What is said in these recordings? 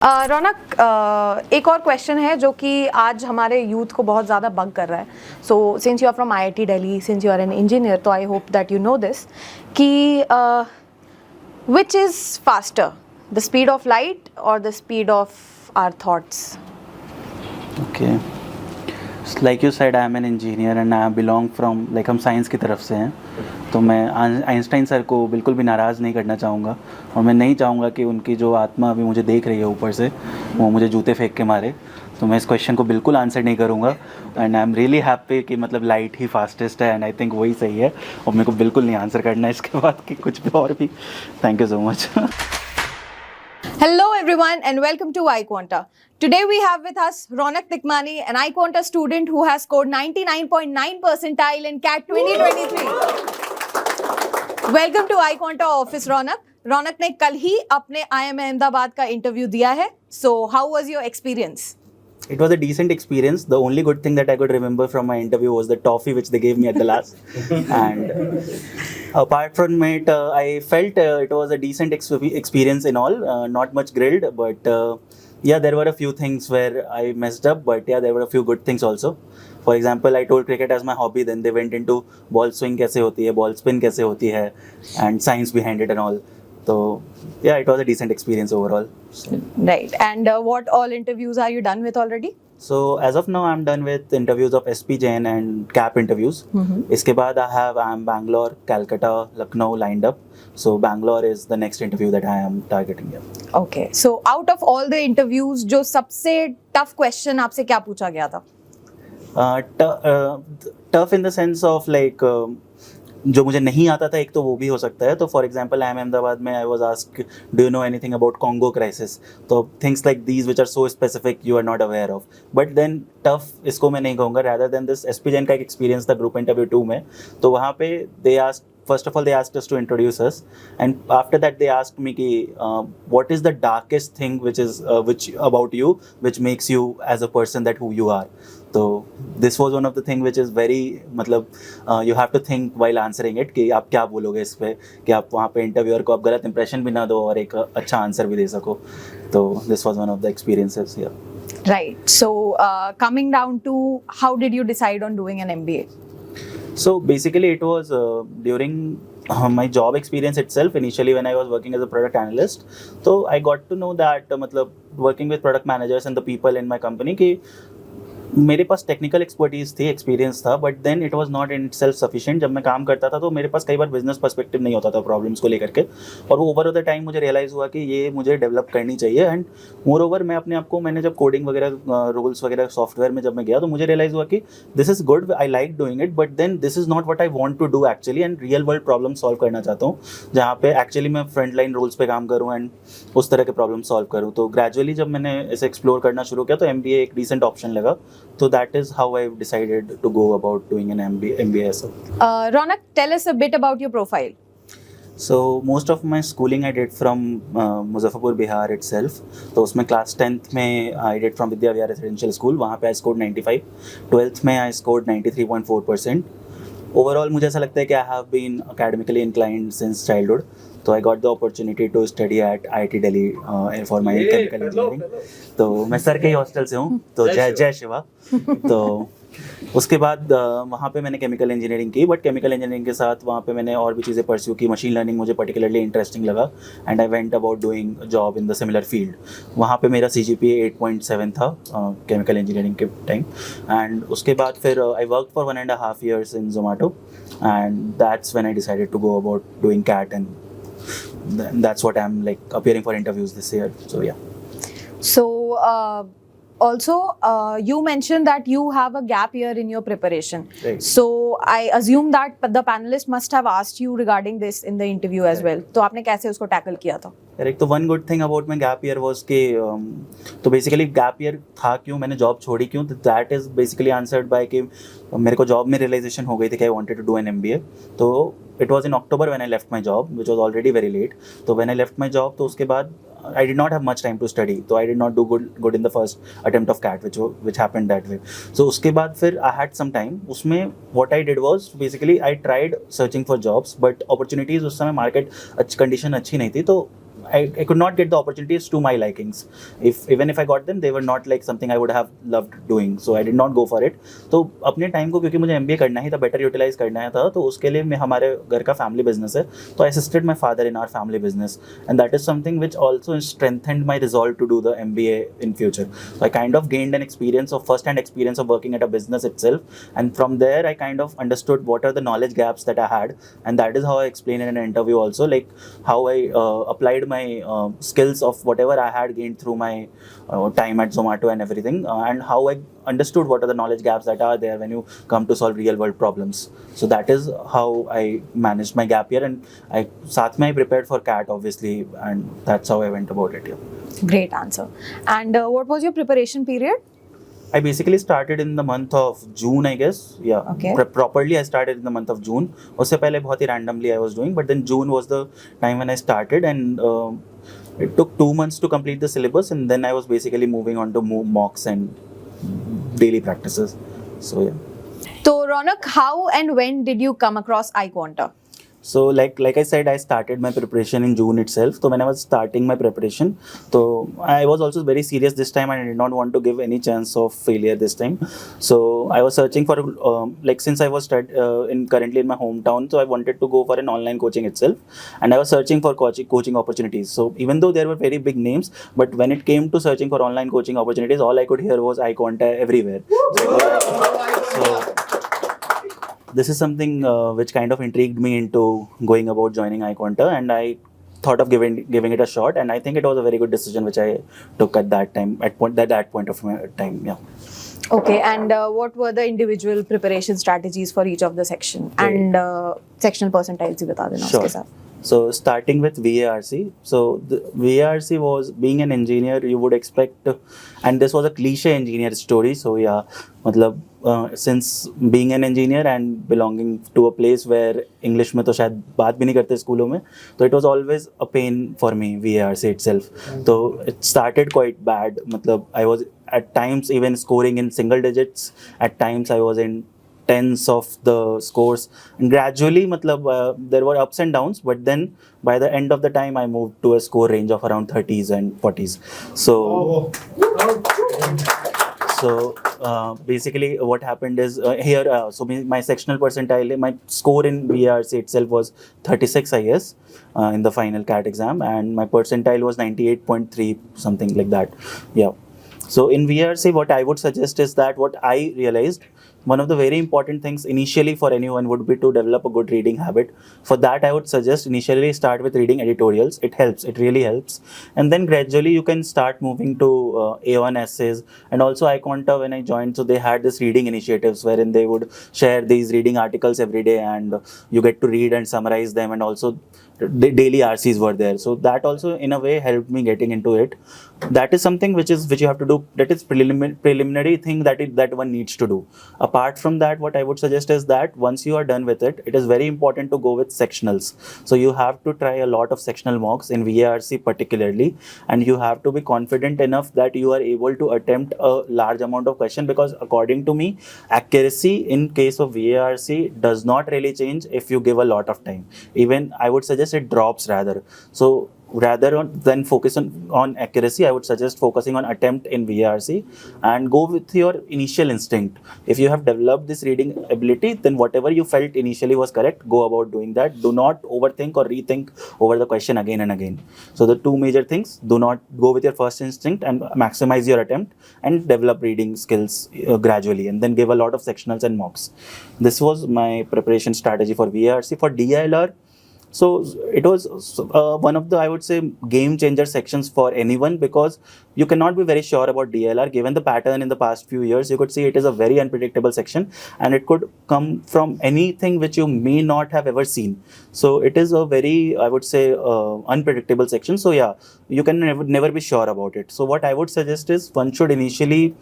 रौनक, एक और क्वेश्चन है जो कि आज हमारे यूथ को बहुत ज़्यादा बग कर रहा है. So since you are from IIT Delhi, since you are an engineer, तो I hope that you know this कि which is faster, the speed of light और the speed of our thoughts? Okay, like you said I am an engineer and I belong from like हम science की तरफ से हैं. तो मैं Einstein sir को बिल्कुल भी नाराज़ नहीं करना चाहूँगा और मैं नहीं चाहूँगा कि उनकी जो आत्मा अभी मुझे देख रही है ऊपर से वो मुझे जूते फेंक के मारे. तो मैं इस क्वेश्चन को बिल्कुल आंसर नहीं करूँगा and I am really happy कि मतलब लाइट ही फास्टेस्ट है एंड आई थिंक वही सही है और मेरे को बिल्कुल नहीं आंसर करना है इसके बाद कि कुछ भी और भी. Thank you so much. Hello everyone and welcome to iQuanta. Today we have with us Raunak Tikmani, an iQuanta student who has scored 99.9 percentile in CAT 2023. Welcome to iQuanta office, Raunak. Raunak ने कल ही अपने IIM Ahmedabad का interview दिया है. So how was your experience? It was a decent experience. The only good thing that I could remember from my interview was the toffee which they gave me at the last. And apart from it, I felt it was a decent experience in all. Not much grilled, but yeah, there were a few things where I messed up. But yeah, there were a few good things also. For example, I told cricket as my hobby. Then they went into ball swing कैसे होती है, ball spin कैसे होती है, and science behind it and all. So yeah, it was a decent experience overall. Right. And what all interviews are you done with already? So as of now, I'm done with interviews of SP Jain and CAP interviews. इसके बाद I'm Bangalore, Calcutta, Lucknow lined up. So Bangalore is the next interview that I am targeting. Yeah. Okay. So out of all the interviews, जो सबसे tough question आपसे क्या पूछा गया था? Tough in the sense of like जो मुझे नहीं आता था एक तो वो भी हो सकता है. तो फॉर एग्जाम्पल IIM अहमदाबाद में I was asked do you know anything about Congo crisis. तो things like these which are so specific you are not aware of. But then tough इसको मैं नहीं कहूँगा. Rather than this SP Jain का एक experience था group interview 2 में. तो वहाँ पे they asked, first of all they asked us to introduce us and after that they asked me ki what is the darkest thing which about you which makes you as a person that who you are. So this was one of the thing which is very मतलब you have to think while answering it कि आप क्या बोलोगे इस पे कि आप वहाँ पे इंटरव्यूअर को आप गलत इंप्रेशन भी ना दो और एक अच्छा आंसर भी दे सको. तो this was one of the experiences here. Right. So coming down to how did you decide on doing an MBA? So basically it was during my job experience itself. Initially when I was working as a product analyst, so I got to know that मतलब working with product managers and the people in my company कि मेरे पास technical expertise थी, experience था, but then it was not in self sufficient. जब मैं काम करता था तो मेरे पास कई बार बिजनेस पर्सपेक्टिव नहीं होता था प्रॉब्लम्स को लेकर के. और वो ओवर द टाइम मुझे रियलाइज़ हुआ कि ये मुझे डेवलप करनी चाहिए. एंड मोर ओवर मैं अपने आप को, मैंने जब कोडिंग वगैरह रूल्स वगैरह सॉफ्टवेयर में जब मैं गया तो मुझे रियलाइज़ हुआ कि this is good, I like doing it, but then this is not what I want to do actually. And real world problem solve करना चाहता हूँ जहाँ पे एक्चुअली मैं फ्रंट लाइन रोल्स पे काम करूँ एंड उस तरह के प्रॉब्लम सॉल्व करूँ. तो ग्रेजुअली जब मैंने इसे एक्सप्लोर करना शुरू किया तो MBA एक डिसेंट ऑप्शन लगा. तो that is how I've decided to go about doing an MBA. Raunak, tell us a bit about your profile. So most of my schooling I did from Muzaffarpur, Bihar itself. तो उसमें class 10th में I did from Vidya Vihar Residential School. वहाँ पे I scored 95. 12th में I scored 93.4%. Overall मुझे ऐसा लगता है कि I have been academically inclined since childhood. तो I got the opportunity to study at IIT Delhi for my chemical engineering. तो मैं सर के ही हॉस्टल से हूँ. तो जय शिवा. तो उसके बाद वहाँ पे मैंने केमिकल इंजीनियरिंग की. बट केमिकल इंजीनियरिंग के साथ वहाँ पे मैंने और भी चीज़ें परस्यू की. मशीन लर्निंग मुझे पर्टिकुलरली इंटरेस्टिंग लगा and I went about doing job in the similar field. वहाँ पे मेरा CGPA 8.7 था केमिकल इंजीनियरिंग के टाइम. एंड उसके बाद फिर I work for 1.5 years in Zomato and that's when I decided to go about doing CAT and that's what I'm like appearing for interviews this year. So yeah. So also you mentioned that you have a gap year in your preparation. Right. So I assume that the panelist must have asked you regarding this in the interview as well. तो आपने कैसे उसको tackle किया था? Correct. तो one good thing about my gap year was कि तो basically gap year था क्यों, मैंने जॉब छोड़ी क्यों, तो that is basically answered bye कि मेरे को जॉब में रियलाइजेशन हो गई थी कि I wanted to do an MBA. तो it was in October when I left my job which was already very late. तो when I left my job तो उसके बाद I did not have much time to study, so I did not do good in the first attempt of CAT, which happened that way. So उसके बाद फिर I had some time. उसमें what I did was basically I tried searching for jobs, but opportunities उस समय market condition अच्छी नहीं थी. तो I could not get the opportunities to my likings. Even if I got them, they were not like something I would have loved doing, so I did not go for it. तो अपने time को क्योंकि मुझे MBA करना ही था, better utilise करना है था, तो उसके लिए मैं हमारे घर का फैमिली बिजनेस है, तो I assisted my father in our family business, and that is something which also strengthened my resolve to do the MBA in future. So I kind of gained an experience of first-hand experience of working at a business itself, and from there I kind of understood what are the knowledge gaps that I had, and that is how I explained in an interview also, like how I applied my skills of whatever I had gained through my time at Zomato and everything, and how I understood what are the knowledge gaps that are there when you come to solve real world problems. So that is how I managed my gap year, and I साथ में I prepared for CAT obviously, and that's how I went about it. Yeah. Great answer. And what was your preparation period? I basically started in the month of June, I guess. Yeah. Okay. Properly, I started in the month of June. उससे पहले बहुत ही randomly I was doing, but then June was the time when I started, and it took 2 months to complete the syllabus, and then I was basically moving on to mocks and daily practices. So yeah. So Ronak, how and when did you come across iQuanta? So like I said, I started my preparation in June itself. So when I was starting my preparation, so I was also very serious this time, and I did not want to give any chance of failure this time. So I was searching for like, since I was currently in my hometown, so I wanted to go for an online coaching itself, and I was searching for coaching opportunities. So even though there were very big names, but when it came to searching for online coaching opportunities, all I could hear was iQuanta everywhere. So this is something which kind of intrigued me into going about joining iQuanta, and I thought of giving it a shot, and I think it was a very good decision which I took at that time, that point of my time. Yeah. Okay, and what were the individual preparation strategies for each of the section? Right. And sectional percentiles भी बता देना Sure. उसके साथ. So starting with VARC, so the VARC was, being an engineer, you would expect, and this was a cliche engineer story. So yeah, मतलब since being an engineer and belonging to a place where English में तो शायद बात भी नहीं करते स्कूलों में, तो it was always a pain for me, VARC itself. So it started quite bad. मतलब I was at times even scoring in single digits. At times I was in tens of the scores, and gradually matlab, there were ups and downs, but then by the end of the time I moved to a score range of around 30s and 40s. So basically what happened is here so my sectional percentile, my score in VRC itself was 36, I guess, in the final CAT exam, and my percentile was 98.3, something like that. Yeah. So in VRC, what I would suggest is that what I realized, one of the very important things initially for anyone would be to develop a good reading habit. For that, I would suggest initially start with reading editorials. It helps, it really helps. And then gradually you can start moving to A1 essays. And also iQuanta, when I joined, so they had this reading initiatives wherein they would share these reading articles every day, and you get to read and summarize them, and also the daily RCs were there. So that also in a way helped me getting into it. That is something which you have to do. That is preliminary thing that one needs to do. Apart from that, what I would suggest is that once you are done with it, it is very important to go with sectionals. So you have to try a lot of sectional mocks in VARC particularly, and you have to be confident enough that you are able to attempt a large amount of question, because according to me, accuracy in case of VARC does not really change if you give a lot of time. Even I would suggest it drops rather. So rather than focus on accuracy, I would suggest focusing on attempt in VARC and go with your initial instinct. If you have developed this reading ability, then whatever you felt initially was correct, go about doing that. Do not overthink or rethink over the question again and again. So the two major things: do not go with your first instinct and maximize your attempt, and develop reading skills gradually, and then give a lot of sectionals and mocks. This was my preparation strategy for VARC. For DILR, so it was one of the, I would say, game changer sections for anyone, because you cannot be very sure about DLR. Given the pattern in the past few years, you could see it is a very unpredictable section, and it could come from anything which you may not have ever seen. So it is a very, I would say, unpredictable section. So yeah, you can never be sure about it. So what I would suggest is one should initially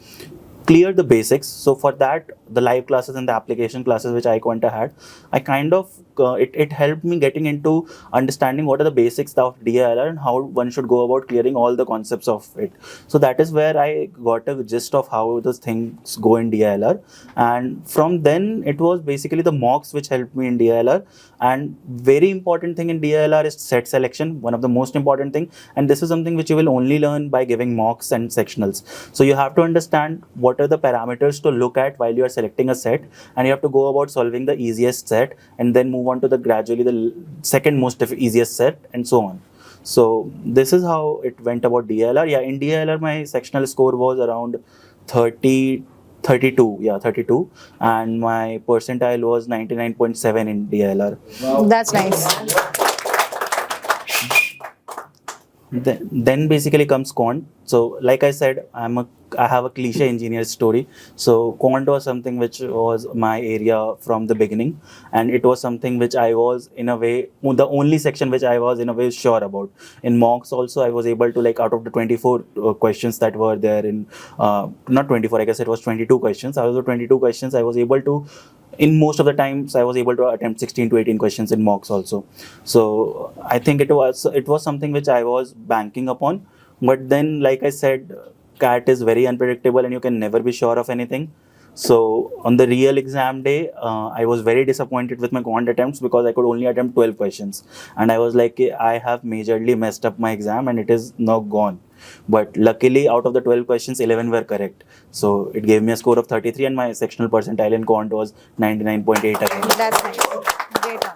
clear the basics. So for that, the live classes and the application classes which iQuanta had, I kind of it helped me getting into understanding what are the basics of DILR and how one should go about clearing all the concepts of it. So that is where I got a gist of how those things go in DILR, and from then it was basically the mocks which helped me in DILR. And very important thing in DILR is set selection, one of the most important thing, and this is something which you will only learn by giving mocks and sectionals. So you have to understand what are the parameters to look at while you are selecting a set, and you have to go about solving the easiest set and then move on to the gradually the second most easiest set and so on. So this is how it went about DILR. Yeah, in DILR my sectional score was around 32, yeah, 32, and my percentile was 99.7 in DILR. That's nice. Then basically comes quant. So like I said, I have a cliche engineer story. So quant was something which was my area from the beginning, and it was something which I was in a way the only section which I was in a way sure about. In mocks also I was able to, like, out of the 24 questions that were there in not 24, I guess it was 22 questions. Out of the 22 questions I was able to, in most of the times I was able to attempt 16 to 18 questions in mocks also. So I think it was something which I was banking upon. But then, like I said, CAT is very unpredictable and you can never be sure of anything. So on the real exam day, I was very disappointed with my quant attempts because I could only attempt 12 questions, and I was like, I have majorly messed up my exam and it is now gone. But luckily, out of the 12 questions, 11 were correct. So it gave me a score of 33, and my sectional percentile in quant was 99.8 again. That's nice. Great one.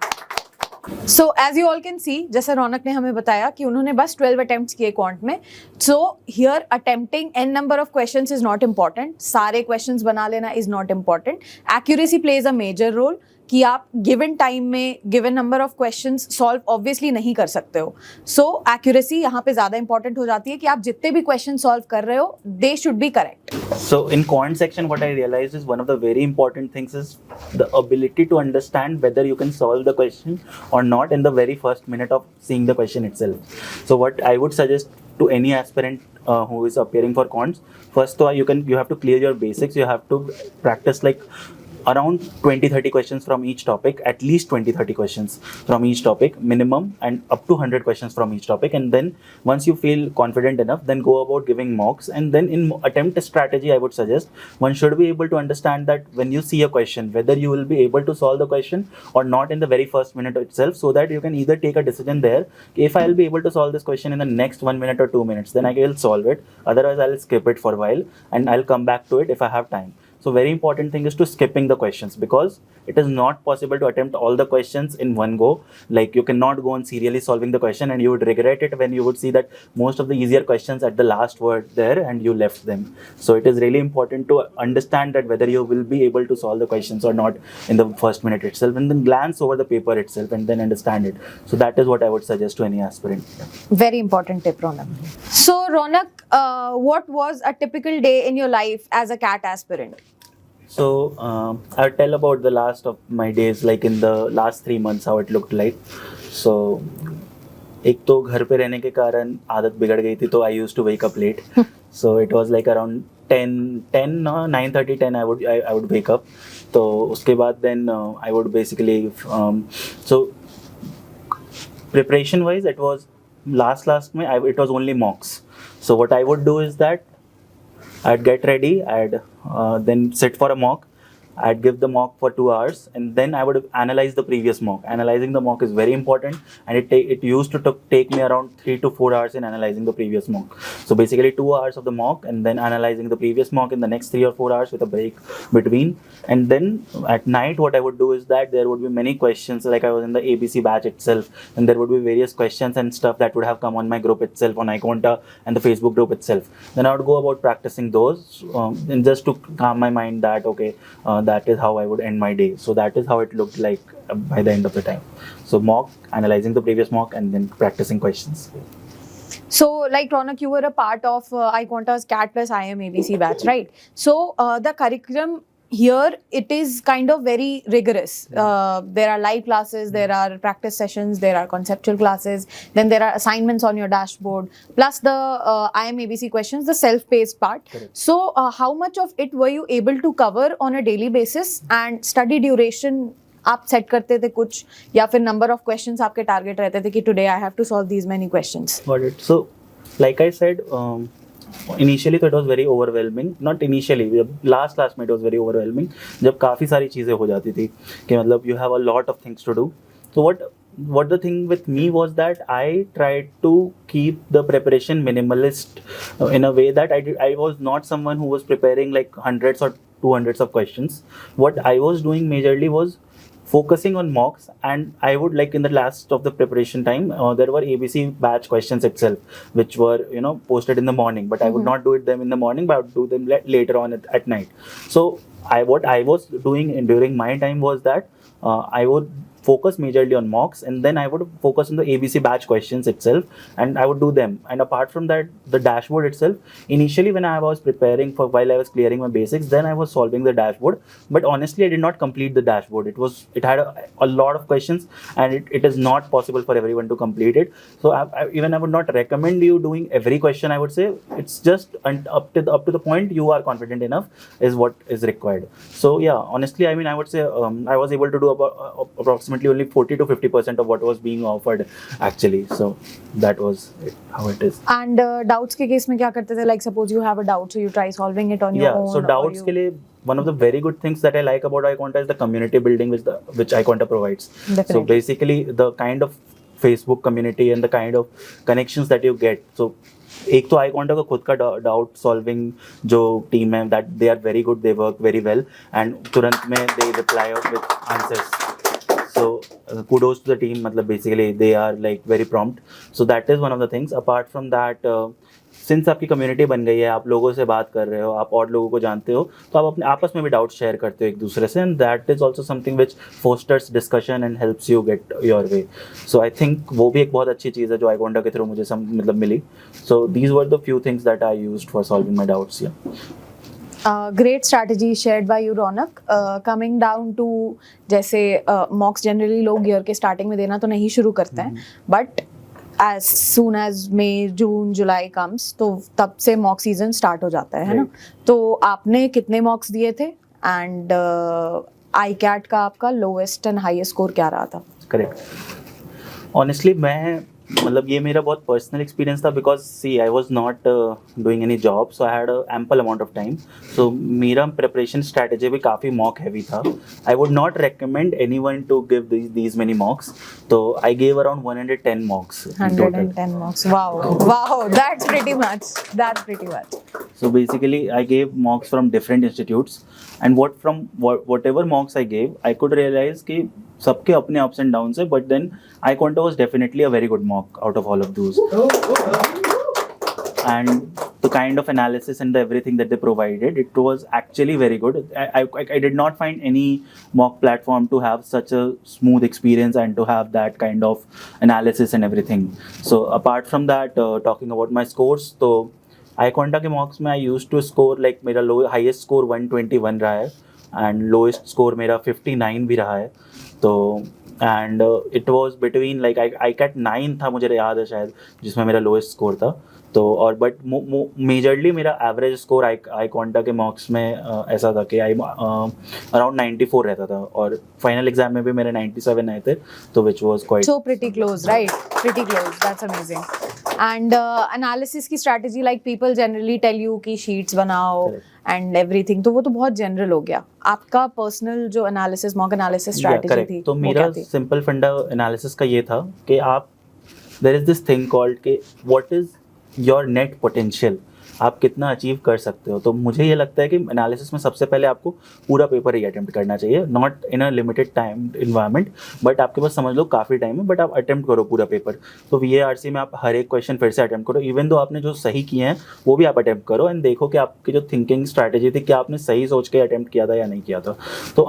So as you all can see, जैसे रौनक ने हमें बताया कि उन्होंने बस 12 attempts किए quant में. So here attempting n number of questions is not important. सारे questions बना लेना is not important. Accuracy plays a major role. कि आप गिवन टाइम में given number of questions solve obviously नहीं कर सकते हो. सो एक्यूरेसी यहाँ पे ज़्यादा इंपॉर्टेंट हो जाती है कि आप जितने भी क्वेश्चन सॉल्व कर रहे हो they should be correct. So in quant section, what I realized is one of the very important things is the ability to understand whether you can solve the question or not in the very first minute of seeing the question itself. So what I would suggest to any aspirant who is appearing for quants, first you have to clear your basics. You have to practice like around 20-30 questions from each topic, at least 20-30 questions from each topic minimum, and up to 100 questions from each topic. And then once you feel confident enough, then go about giving mocks. And then in attempt strategy, I would suggest one should be able to understand that when you see a question, whether you will be able to solve the question or not in the very first minute itself, so that you can either take a decision there. If I will be able to solve this question in the next 1 minute or 2 minutes, then I will solve it. Otherwise, I'll skip it for a while and I'll come back to it if I have time. So very important thing is to skipping the questions, because it is not possible to attempt all the questions in one go. Like you cannot go on serially solving the question and you would regret it when you would see that most of the easier questions at the last were there and you left them. So it is really important to understand that whether you will be able to solve the questions or not in the first minute itself, and then glance over the paper itself and then understand it. So that is what I would suggest to any aspirant. Very important tip, Ronak. So Ronak, what was a typical day in your life as a CAT aspirant? So I'll tell about the last of my days, like in the last 3 months, how it looked like. So एक तो घर पे रहने के कारण आदत बिगड़ गई थी, तो I used to wake up late. So it was like around 9:30, 10 I would wake up. तो उसके बाद then I would basically so preparation wise it was last में it was only mocks. So what I would do is that I'd get ready, I'd then sit for a mock. I'd give the mock for 2 hours, and then I would analyze the previous mock. Analyzing the mock is very important, and it used to take me around 3 to 4 hours in analyzing the previous mock. So basically 2 hours of the mock, and then analyzing the previous mock in the next 3 or 4 hours with a break between. And then at night, what I would do is that there would be many questions, like I was in the ABC batch itself, and there would be various questions and stuff that would have come on my group itself, on iQuanta and the Facebook group itself. Then I would go about practicing those, and just to calm my mind that okay, that is how I would end my day. So that is how it looked like by the end of the time. So mock, analyzing the previous mock, and then practicing questions. So, like Ronak, you were a part of iQuanta's CAT plus IM ABC batch, right? So, the curriculum here it is kind of very rigorous. There are live classes, there are practice sessions, there are conceptual classes, then there are assignments on your dashboard, plus the IMABC questions, the self-paced part. Correct. So how much of it were you able to cover on a daily basis, and study duration आप set करते थे कुछ, या फिर number of questions आपके target रहते थे कि today I have to solve these many questions? Got it. So, like I said, initially तो it was very overwhelming. Not initially, last में it was very overwhelming. जब काफ़ी सारी चीज़ें हो जाती थी कि मतलब you have a lot of things to do. So what the thing with me was that I tried to keep the preparation minimalist in a way that I was not someone who was preparing like hundreds or 200s of questions. What I was doing majorly was focusing on mocks, and I would like in the last of the preparation time there were ABC batch questions itself which were posted in the morning, but I would not do it them in the morning, but I would do them later on at night. So what I was doing during my time was that I would focus majorly on mocks, and then I would focus on the ABC batch questions itself, and I would do them. And apart from that, the dashboard itself, initially when I was preparing for, while I was clearing my basics, then I was solving the dashboard. But honestly, I did not complete the dashboard. It had a lot of questions, and it is not possible for everyone to complete it. So I would not recommend you doing every question. I would say it's just up to the point you are confident enough is what is required. So yeah, honestly, I mean, I would say I was able to do about approximately only 40 to 50% of what was being offered actually. So that was how it is. And doubts के case में क्या करते थे? Like suppose you have a doubt, so you try solving it on your own. So doubts के लिए one of the very good things that I like about iQuanta is the community building which iQuanta provides. Definitely. So basically the kind of Facebook community and the kind of connections that you get. So एक तो iQuanta का खुद का doubt solving जो team है, that they are very good, they work very well, and तुरंत में they reply with answers. So kudos to the team. मतलब basically they are like very prompt. So that is one of the things. Apart from that, since आपकी community बन गई है, आप लोगों से बात कर रहे हो, आप और लोगों को जानते हो, तो आप अपने आपस में भी डाउट शेयर करते हो एक दूसरे से, and that is also something which fosters discussion and helps you get your way. So I think वो भी एक बहुत अच्छी चीज़ है जो iQuanta के थ्रू मुझे मतलब मिली. So these were the few things that I used for solving my doubts. Great strategy shared by you, Ronak. Coming down to जैसे mocks generally लोग year के starting में देना तो नहीं शुरू करते हैं, but as soon as May, June, July comes, तो तब से mock season start हो जाता है ना? तो आपने कितने mocks दिए थे, and ICAT का आपका lowest and highest score क्या रहा था? करेक्ट. ऑनेस्टली मैं मतलब ये मेरा बहुत पर्सनल एक्सपीरियंस था, because see I was not doing any job, so I had ample amount of time. So मेरा प्रिपरेशन स्ट्रैटेजी भी काफ़ी मॉक हैवी था. I would not recommend anyone to give these many mocks. तो I gave around 110 mocks. 110 mocks. Wow, that's pretty much. So basically I gave mocks from different institutes, and whatever mocks I gave, I could realize कि सबके अपने ups and downs है, but then iQuanta was definitely a very good mock out of all of those. And the kind of analysis and everything that they provided, it was actually very good. I did not find any mock platform to have such a smooth experience and to have that kind of analysis and everything. So apart from that, talking about my scores, तो iQuanta के mocks में I used to score like मेरा highest score 121 रहा है, and lowest score मेरा 59 भी रहा है. तो and it was between like ICAT 9 था मुझे याद है शायद, जिसमें मेरा लोएस्ट स्कोर था. तो और बट मेजरली मेरा एवरेज स्कोर iQuanta के मॉक्स में ऐसा था कि अराउंड 94 रहता था, और फाइनल एग्जाम में भी मेरे 97 आए थे, तो which was quite So pretty close, right? Pretty close. That's amazing. And analysis की strategy, like people generally tell you कि sheets बनाओ and everything, तो वो तो बहुत general हो गया. आपका personal जो analysis, mock analysis strategy थी, तो मेरा सिंपल फंडा एनालिसिस का ये था कि आप there is this thing called कि what is your net potential, आप कितना अचीव कर सकते हो. तो मुझे ये लगता है कि एनालिसिस में सबसे पहले आपको पूरा पेपर ही अटेम्प्ट करना चाहिए, not in a limited time environment, but आपके पास समझ लो काफ़ी टाइम है, बट आप अटेम्प्ट करो पूरा पेपर. तो VARC में आप हर एक क्वेश्चन फिर से अटेम्प्ट करो, इवन दो आपने जो सही किए हैं वो भी आप अटेम्प्ट करो, एंड देखो कि आपकी जो थिंकिंग स्ट्रैटेजी थी, क्या आपने सही सोच के अटेम्प्ट किया था या नहीं किया था. तो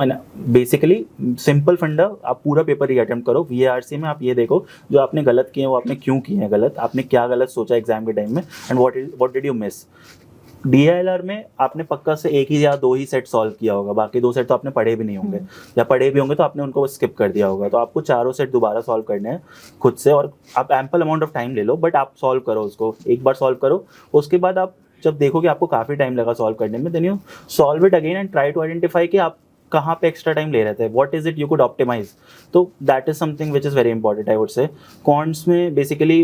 बेसिकली सिंपल फंडा, आप पूरा पेपर ही अटेम्प्ट करो. VARC में आप ये देखो जो आपने गलत किए हैं वो आपने क्यों किए हैं गलत, आपने क्या गलत सोचा एग्जाम के टाइम में, and what did you miss. DILR में आपने पक्का से एक ही या दो ही सेट सॉल्व किया होगा, बाकी दो सेट तो आपने पढ़े भी नहीं होंगे, या पढ़े भी होंगे तो आपने उनको स्किप कर दिया होगा। तो आपको चारों सेट दोबारा सॉल्व करने हैं खुद से, और आप एम्पल अमाउंट ऑफ टाइम ले लो, बट आप सॉल्व करो उसको, एक बार सॉल्व करो। उसके बाद आप जब देखो कि आपको काफ़ी टाइम लगा सॉल्व करने में, then you solve it again and try to identify कि आप कहाँ पे एक्स्ट्रा टाइम ले रहे थे, what is it you could optimise. तो that is something which is very important I would say. Quants में बेसिकली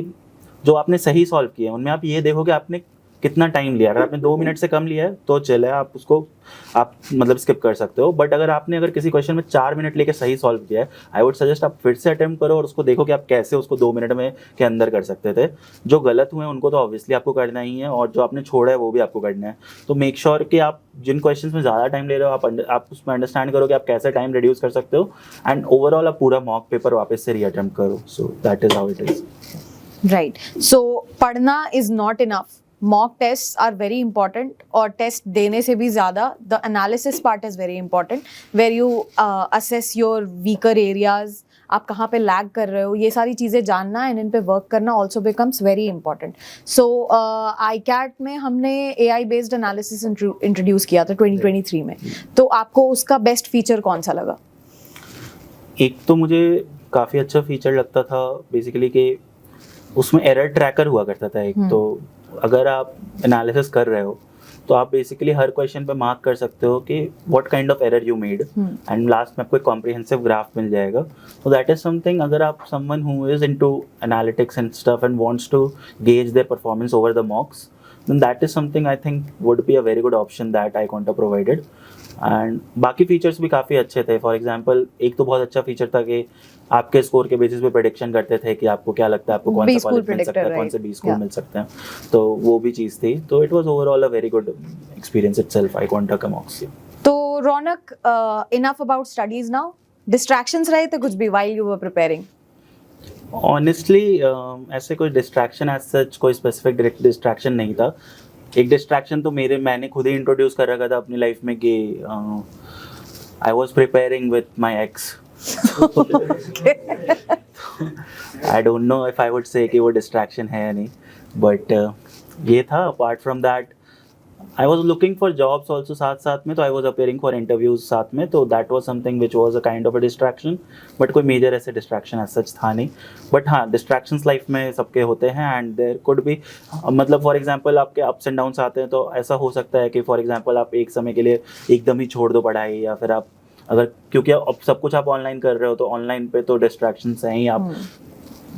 जो आपने सही सॉल्व किया है उनमें आप ये देखो कि आपने कितना टाइम लिया। अगर आपने 2 मिनट से कम लिया है तो चले, आप उसको आप मतलब स्किप कर सकते हो। बट अगर किसी क्वेश्चन में 4 मिनट लेके सही सॉल्व किया है, आई वुड सजेस्ट आप फिर से अटेम्प्ट करो और उसको देखो कि आप कैसे उसको 2 मिनट में के अंदर कर सकते थे। जो गलत हुए हैं उनको तो ऑब्वियसली आपको करना ही है, और जो आपने छोड़ा है वो भी आपको करना है। तो मेक श्योर कि आप जिन क्वेश्चन में ज़्यादा टाइम ले रहे हो आप उसमें अंडरस्टैंड करो कि आप कैसे टाइम रिड्यूस कर सकते हो, एंड ओवरऑल आप पूरा मॉक पेपर वापस से रीअटेम्प्ट करो। So that is how it is. Right, so पढ़ना is not enough, mock test are very important, और टेस्ट देने से भी ज़्यादा the analysis part is very important, where you assess your weaker areas, आप कहाँ पे लैग कर रहे हो, ये सारी चीज़ें जानना एंड इन पे वर्क करना ऑल्सो बिकम्स वेरी इंपॉर्टेंट। सो ICAT में हमने AI बेस्ड एनालिसिस इंट्रोड्यूस किया था 2023 में, तो आपको उसका बेस्ट फीचर कौन सा लगा? एक तो मुझे काफ़ी अच्छा फीचर लगता था बेसिकली कि उसमें एरर ट्रैकर हुआ करता था एक। तो अगर आप एनालिसिस कर रहे हो तो आप बेसिकली हर क्वेश्चन पे मार्क कर सकते हो कि what kind of error you made, and last में आपको एक कॉम्प्रिहेंसिव ग्राफ मिल जाएगा। तो दैट इज समथिंग, अगर आप someone who is into analytics and stuff and wants to gauge their performance over the mocks, then that is something I think would be a very good option that iConta provided. And बाकी features भी काफ़ी अच्छे थे। For example एक तो बहुत अच्छा feature था कि आपके स्कोर के बेसिस पे प्रेडिक्शन करते थे कि आपको क्या लगता है आपको कौन सा कॉलेज मिल सकता है, कौन से 20 स्कूल मिल सकते हैं। तो वो भी चीज़ थी। तो it was overall a very good experience itself iConta का मॉक्स। तो Raunak, enough about studies now, distractions रहे थे कुछ भी while you were preparing? Honestly ऐसे कोई डिस्ट्रैक्शन एज सच कोई स्पेसिफिक डिस्ट्रैक्शन नहीं था। एक डिस्ट्रैक्शन तो मैंने खुद ही इंट्रोड्यूस कर रखा था अपनी लाइफ में कि आई was preparing with my ex. I don't know if I would से कि वो डिस्ट्रैक्शन है या नहीं, बट ये था। Apart from that I was looking for jobs also साथ साथ में, तो I was appearing for interviews साथ में। तो that was something which was a kind of a distraction, but कोई मेजर ऐसे डिस्ट्रैक्शन एज सच था नहीं। बट हाँ, डिस्ट्रैक्शंस लाइफ में सबके होते हैं, एंड देयर कुड बी मतलब फॉर एग्जांपल आपके अप्स एंड डाउन्स आते हैं। तो ऐसा हो सकता है कि फॉर एग्जांपल आप एक समय के लिए एकदम ही छोड़ दो पढ़ाई, या फिर आप अगर क्योंकि अब सब कुछ आप ऑनलाइन कर रहे हो तो ऑनलाइन पे तो डिस्ट्रैक्शंस हैं ही। आप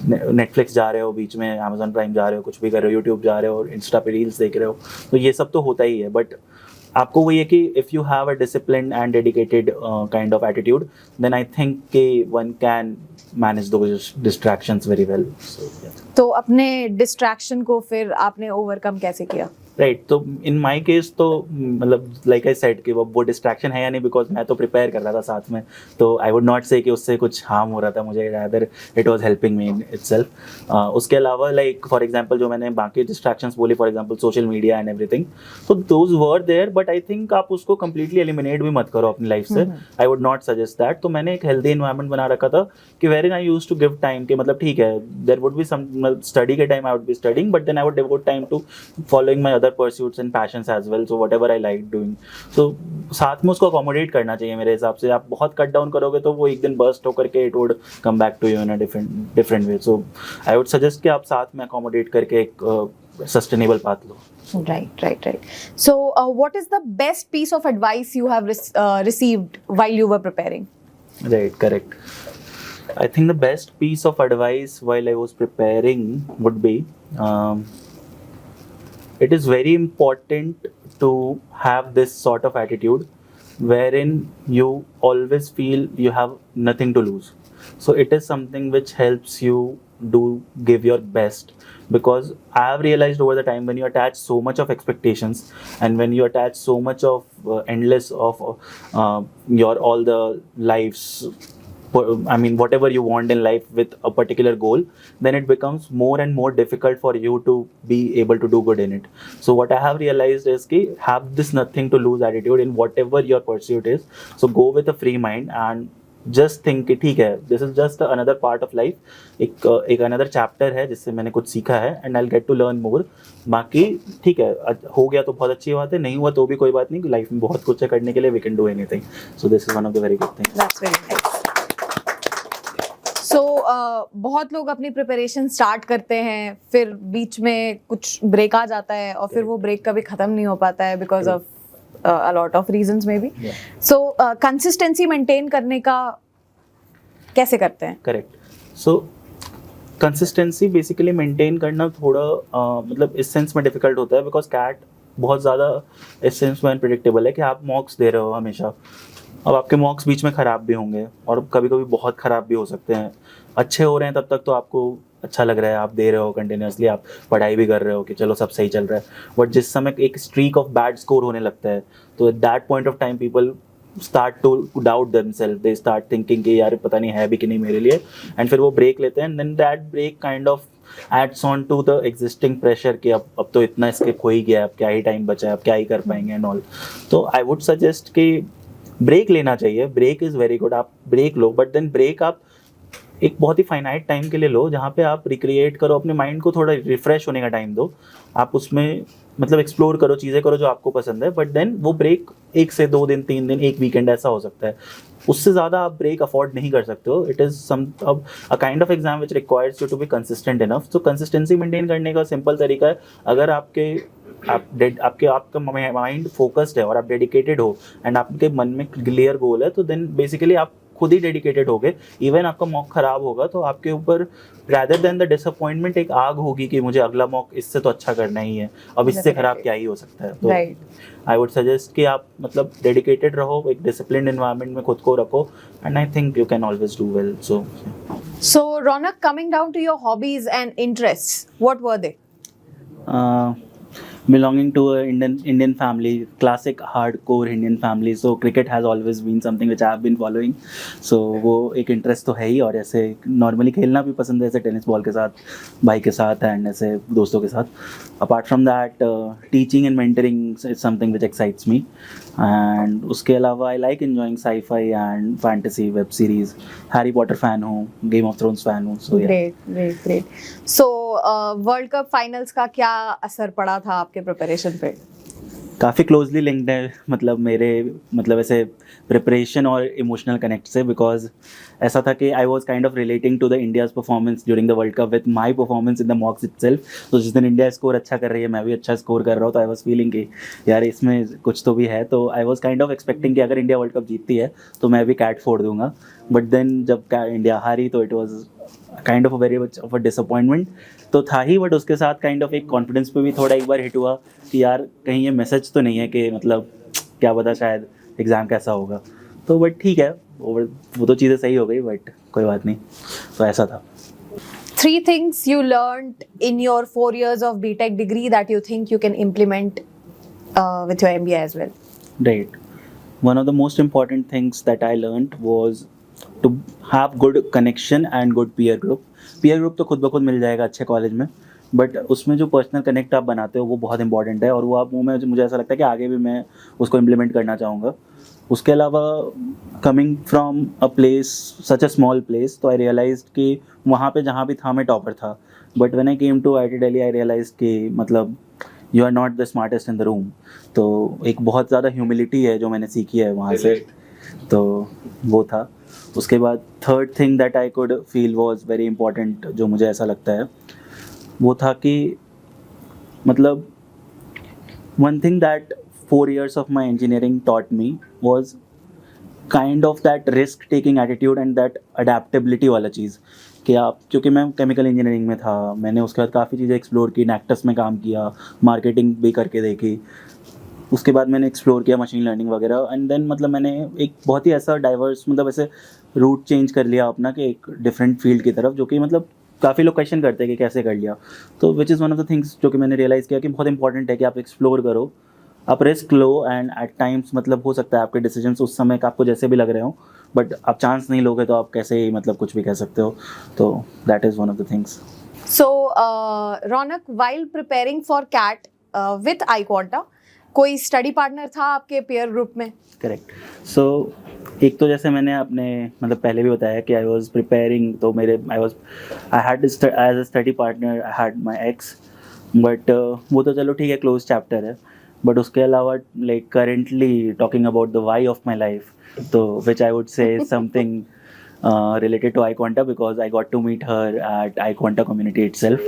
नेटफ्लिक्स जा रहे हो, बीच में अमेजोन प्राइम जा रहे हो, कुछ भी कर रहे हो, यूट्यूब जा रहे हो, इंस्टा पे रील्स देख रहे हो, तो ये सब तो होता ही है। बट आपको वो ये कि if you have a discipline and dedicated kind of attitude, then I think कि one can manage those distractions very well. तो अपने डिस्ट्रैक्शन को फिर आपने ओवरकम कैसे किया? राइट, तो इन माई केस तो मतलब लाइक आई सेड कि वो डिस्ट्रैक्शन है या नहीं, बिकॉज मैं तो प्रिपेयर कर रहा था साथ में। तो आई वुड नॉट से कि उससे कुछ हार्म हो रहा था मुझे, rather it was helping me in itself. उसके अलावा लाइक फॉर एग्जांपल जो मैंने बाकी डिस्ट्रैक्शंस बोली, for example social media and everything, तो those were there, but I think आप उसको कंप्लीटली एलिमिनेट भी मत करो अपनी लाइफ से। I would not suggest that. तो मैंने एक हेल्दी इन्वायरमेंट बना रखा था कि very I used to give time के मतलब ठीक है, there would be some study के time I would be studying, but then I would devote time to following my other pursuits and passions as well, so whatever I like doing, so साथ में उसको accommodate करना चाहिए मेरे हिसाब से। आप बहुत कट डाउन करोगे तो वो एक दिन बर्स्ट होकर के it would come back to you in a different way. So I would suggest कि आप साथ में अकोमोडेट करके एक सस्टेनेबल पाथ लो। Right. So what is the best piece of advice you have received while you were preparing? Right, correct. I think the best piece of advice while I was preparing would be it is very important to have this sort of attitude wherein you always feel you have nothing to lose. So it is something which helps you give your best, because I have realized over the time when you attach so much of expectations and when you attach so much of endless of your all the lives, I mean whatever you want in life with a particular goal, then it becomes more and more difficult for you to be able to do good in it. So what I have realized is ki have this nothing to lose attitude in whatever your pursuit is. So go with a free mind and just think कि ठीक है, this is just another part of life, एक another chapter है जिससे मैंने कुछ सीखा है and I will get to learn more. बाकी ठीक है, हो गया तो बहुत अच्छी बात है, नहीं हुआ तो भी कोई बात नहीं, लाइफ में बहुत कुछ है करने के लिए, we can do anything. So this is one of the very good things. That's very nice. So बहुत लोग अपनी प्रिपरेशन स्टार्ट करते हैं, फिर बीच में कुछ ब्रेक आ जाता है और फिर वो ब्रेक कभी ख़त्म नहीं हो पाता है because of a lot of reasons maybe. Yeah. So consistency maintain करने का कैसे करते हैं? करेक्ट। सो कंसिस्टेंसी बेसिकली मेंटेन करना थोड़ा मतलब इस सेंस में डिफिकल्ट होता है बिकॉज कैट बहुत ज़्यादा इस सेंस में अनप्रेडिक्टेबल है कि आप मॉक्स दे रहे हो हमेशा। अब आपके मॉक्स बीच में ख़राब भी होंगे और कभी कभी बहुत ख़राब भी हो सकते हैं। अच्छे हो रहे हैं तब तक तो आपको अच्छा लग रहा है, आप दे रहे हो कंटिन्यूसली, आप पढ़ाई भी कर रहे हो कि चलो सब सही चल रहा है। बट जिस समय एक स्ट्रीक ऑफ बैड स्कोर होने लगता है तो at that point of time people start to doubt themselves, they start thinking कि यार पता नहीं है भी कि नहीं मेरे लिए, एंड फिर वो ब्रेक लेते हैं। Then that break kind of adds on to the existing pressure कि अब तो इतना स्किप हो ही गया, अब क्या ही टाइम बचा है, अब क्या ही कर पाएंगे एंड ऑल। तो आई वुड सजेस्ट कि ब्रेक लेना चाहिए, ब्रेक इज़ वेरी गुड, आप ब्रेक लो, बट देन ब्रेक आप एक बहुत ही फाइनाइट टाइम के लिए लो जहाँ पे आप रिक्रिएट करो, अपने माइंड को थोड़ा रिफ्रेश होने का टाइम दो, आप उसमें मतलब एक्सप्लोर करो, चीज़ें करो जो आपको पसंद है। बट देन वो ब्रेक 1 से 2 दिन, 3 दिन, एक वीकेंड ऐसा हो सकता है, उससे ज़्यादा आप ब्रेक अफोर्ड नहीं कर सकते हो। It is some a kind of exam which requires you to be consistent enough. तो कंसिस्टेंसी मेंटेन करने का सिंपल तरीका है, अगर आपका माइंड फोकस्ड है और आप डेडिकेटेड हो एंड आपके मन में क्लियर गोल है, तो देन बेसिकली आप खुद ही डेडिकेटेड हो गए। इवन आपका मॉक खराब होगा तो आपके ऊपर रैदर देन द डिसअपॉइंटमेंट एक आग होगी कि मुझे अगला मॉक इससे तो अच्छा करना ही है, अब इससे खराब क्या ही हो सकता है। तो आई वुड सजेस्ट कि आप मतलब डेडिकेटेड रहो, एक डिसिप्लिन्ड एनवायरनमेंट में खुद को रखो, and I think you can always do well. So Ronak, coming down to your hobbies and interests, what were they? Belonging to a Indian family, classic hardcore Indian family, so cricket has always been something which I have been following. So वो एक interest तो है ही, और ऐसे normally खेलना भी पसंद है, ऐसे टेनिस बॉल के साथ, भाई के साथ एंड ऐसे दोस्तों के साथ। Apart from that teaching and mentoring is something which excites me, and उसके अलावा I like enjoying sci-fi and fantasy web series. Harry Potter fan हूँ, गेम ऑफ थ्रोन्स फैन हूँ। So great. So world cup finals का क्या असर पड़ा था आपके प्रिपरेशन पे? काफ़ी क्लोजली लिंक्ड है, मतलब मेरे मतलब ऐसे प्रिपरेशन और इमोशनल कनेक्ट से, बिकॉज ऐसा था कि I was kind of relating to the India's performance during the world cup with my performance in the mocks itself. तो जिस दिन इंडिया स्कोर अच्छा कर रही है, मैं भी अच्छा स्कोर कर रहा हूँ, तो आई वॉज फीलिंग कि यार इसमें कुछ तो भी है। तो आई वॉज काइंड ऑफ एक्सपेक्टिंग कि अगर इंडिया वर्ल्ड कप जीतती है तो मैं भी कैट फोड़ दूंगा। बट देन जब इंडिया हारी तो it was kind of very much of a disappointment तो था ही, बट उसके साथ काइंड ऑफ एक कॉन्फिडेंस पे भी थोड़ा एक बार हिट हुआ कि यार कहीं ये मैसेज तो नहीं है कि मतलब क्या पता शायद एग्ज़ाम कैसा होगा। तो बट ठीक है, वो तो चीज़ें सही हो गई, बट कोई बात नहीं। तो ऐसा था। 3 things you learned in your 4 years of BTech degree that you think you can implement with your MBA as well. Right. One of the most important things that I learned was to have good connection and good peer group. Peer group तो खुद ब खुद मिल जाएगा अच्छे college में, but उसमें जो personal connect आप बनाते हो वो बहुत इंपॉर्टेंट है, और वो आप मुझे ऐसा लगता है कि आगे भी मैं उसको इम्प्लीमेंट करना चाहूँगा। उसके अलावा coming from a place such a small place, तो आई रियलाइज्ड कि वहाँ पे जहाँ भी था मैं टॉपर था, but when I came to IIT Delhi I realised कि मतलब you are not the smartest in the room. तो एक बहुत ज़्यादा ह्यूमिलिटी है जो मैंने सीखी है वहाँ से, तो वो था। उसके बाद third thing that I could feel was very important, जो मुझे ऐसा लगता है वो था कि मतलब one thing that 4 years of my engineering taught me was kind of that risk taking attitude and that adaptability वाला चीज़ कि आप, क्योंकि मैं केमिकल इंजीनियरिंग में था, मैंने उसके बाद काफ़ी चीज़ें एक्सप्लोर की, नेक्टस में काम किया, मार्केटिंग भी करके देखी, उसके बाद मैंने एक्सप्लोर किया मशीन लर्निंग वगैरह, एंड देन मतलब मैंने एक बहुत ही ऐसा डाइवर्स मतलब ऐसे रूट चेंज कर लिया अपना कि एक डिफरेंट फील्ड की तरफ, जो कि मतलब काफ़ी लोग क्वेश्चन करते हैं कि कैसे कर लिया। तो which is one of the things जो कि मैंने रियलाइज़ किया कि बहुत इंपॉर्टेंट है कि आप एक्सप्लोर करो, आप रिस्क लो, एंड एट टाइम्स मतलब हो सकता है आपके डिसीजंस उस समय आपको जैसे भी लग रहे हो, बट आप चांस नहीं लोगे तो आप कैसे ही मतलब कुछ भी कह सकते हो। तो that is one of the things. So Ronak, while preparing for CAT with iQuanta, कोई स्टडी पार्टनर था आपके पेयर ग्रुप में? करेक्ट. सो एक तो जैसे मैंने अपने मतलब पहले भी बताया कि आई वाज प्रिपेयरिंग, तो I had as a study partner I had my ex, but वो तो चलो ठीक है, क्लोज चैप्टर है. बट उसके अलावा like currently talking about the why of my life, तो which I would say something related to iQuanta, because I got to meet her at iQuanta community itself.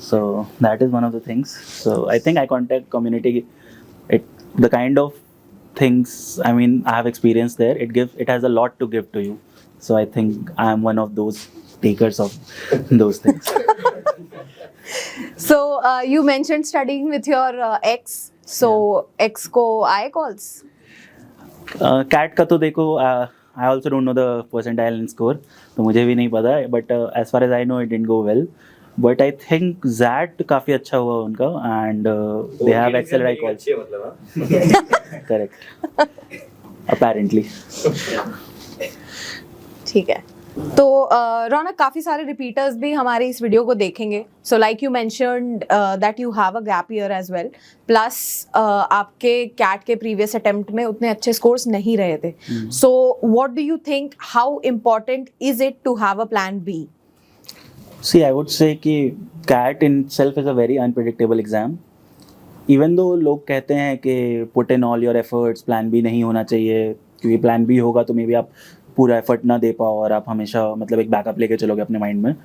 So that is one of the things. So I think iQuanta community, the kind of things, I mean, I have experienced there, it has a lot to give to you. So I think I am one of those takers of those things. So you mentioned studying with your ex. So ex को आए calls? Cat का तो देखो, I also don't know the percentile and score, तो मुझे भी नहीं पता, but as far as I know it didn't go well. But I think XAT काफ़ी अच्छा हुआ उनका, and they have excelled I calls. Correct, apparently. ठीक है. तो रौनक, काफ़ी सारे रिपीटर्स भी हमारे इस वीडियो को देखेंगे. So like you mentioned that you have a gap year as well, plus आपके कैट के प्रीवियस अटेम्प्ट में उतने अच्छे स्कोर्स नहीं रहे थे. So what do you think, how important is it to have a plan B? See, I would say कि CAT in itself is a very unpredictable exam. Even though लोग कहते हैं कि put in all your efforts, plan B नहीं होना चाहिए, क्योंकि plan B होगा तो मे बी आप पूरा एफर्ट ना दे पाओ और आप हमेशा मतलब एक बैकअप लेके चलोगे अपने माइंड में.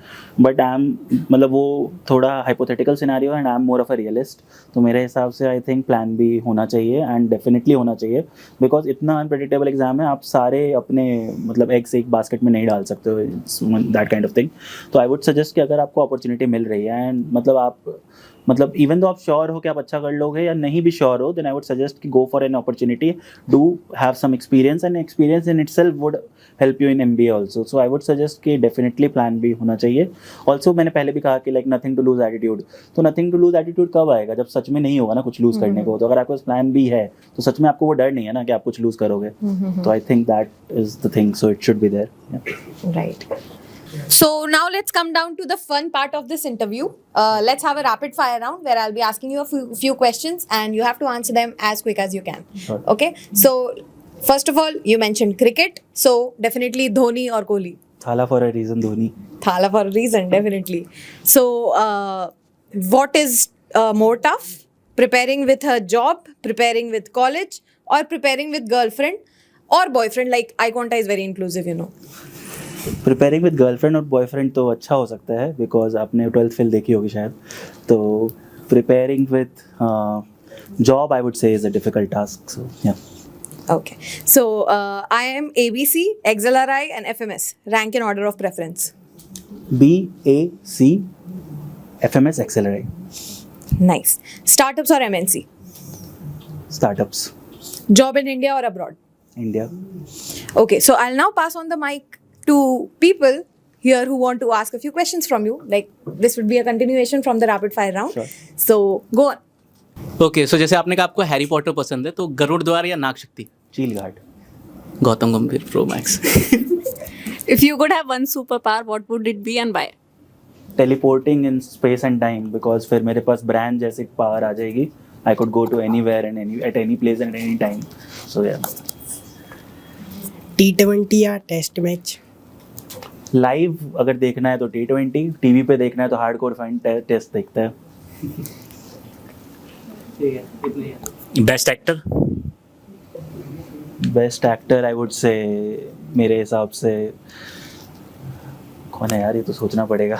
बट आई एम मतलब वो थोड़ा हाइपोथेटिकल सिनेरियो है, and I am more of a realist. तो मेरे हिसाब से आई थिंक प्लान बी होना चाहिए, एंड डेफिनेटली होना चाहिए, बिकॉज इतना अनप्रेडिक्टेबल एग्जाम है, आप सारे अपने मतलब एग्स एक बास्केट में नहीं डाल सकते हो, दैट काइंड ऑफ थिंग. तो आई वुड सजेस्ट कि अगर आपको अपॉर्चुनिटी मिल रही है, एंड मतलब आप मतलब इवन दो आप श्योर हो कि आप अच्छा कर लोगे या नहीं भी श्योर हो, देन आई वुड सजेस्ट कि go for an opportunity, do have some experience, and experience in itself would help you in MBA also. So I would suggest कि डेफिनेटली प्लान बी होना चाहिए. ऑल्सो मैंने पहले भी कहा कि like nothing to lose attitude. तो nothing to lose attitude कब आएगा? जब सच में नहीं होगा ना कुछ लूज करने को. तो अगर आपके पास प्लान बी है तो सच में आपको वो डर नहीं है ना कि आप कुछ लूज करोगे. तो I think that is the thing, so it should be there. Right. So now let's come down to the fun part of this interview. Let's have a rapid fire round where I'll be asking you a few questions and you have to answer them as quick as you can. Sure. Okay. So first of all, you mentioned cricket. So definitely Dhoni or Kohli. Thala for a reason, Dhoni. Thala for a reason, definitely. So what is more tough? Preparing with a job, preparing with college, or preparing with girlfriend or boyfriend? Like iQuanta is very inclusive, you know. Preparing with girlfriend और boyfriend तो अच्छा हो सकता है, because आपने 12th fail देखी होगी शायद. तो preparing with job I would say is a difficult task. So yeah. Okay. So I am ABC, XLRI, and FMS. Rank in order of preference. B, A, C, FMS, XLRI. Nice. Startups or MNC? Startups. Job in India or abroad? India. Okay. So I'll now pass on the mic to people here who want to ask a few questions from you. Like this would be a continuation from the rapid fire round. Sure. So go on. Okay so जैसे आपने कहा आपको Harry Potter पसंद है, तो गरुड़ द्वार या नाग शक्ति? चील घाट. गौतम गंभीर pro max. If you could have one superpower, what would it be and why? Teleporting in space and time, because फिर मेरे पास ब्रांड जैसी पावर आ जाएगी. I could go to anywhere and at any place and any time. So yeah. T20 या test match? Live अगर देखना है तो T20, टीवी पे देखना है तो हार्डकोर फैन टेस्ट देखता है. Best actor? Best actor I would से मेरे हिसाब से कौन है यार, ये तो सोचना पड़ेगा.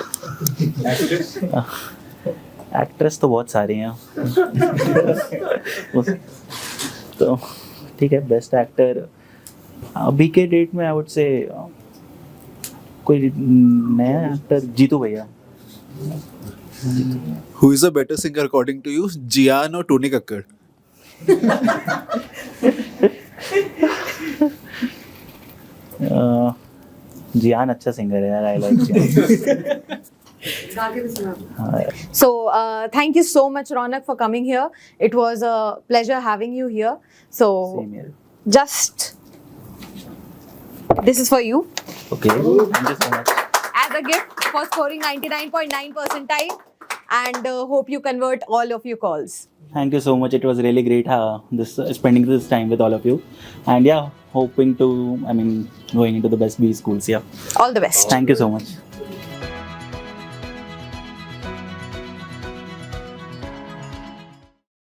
एक्ट्रेस तो बहुत सारी हैं. तो ठीक है, बेस्ट एक्टर अभी के डेट में आई वुड से कोई नया एक्टर जीतू भैया. Who is a better singer according to you, Jian or Tony Kakkar? जियान अच्छा सिंगर है यार. आई लाइक जियान. So thank you so much, Ronak, for coming here. It was a pleasure having you here. So Same here. just this is for you Okay, thank you so much. as a gift for scoring 99.9 percentile. and hope you convert all of your calls. Thank you so much. It was really great spending this time with all of you. And yeah, hoping to, going into the best B schools. Yeah. All the best. Thank you so much.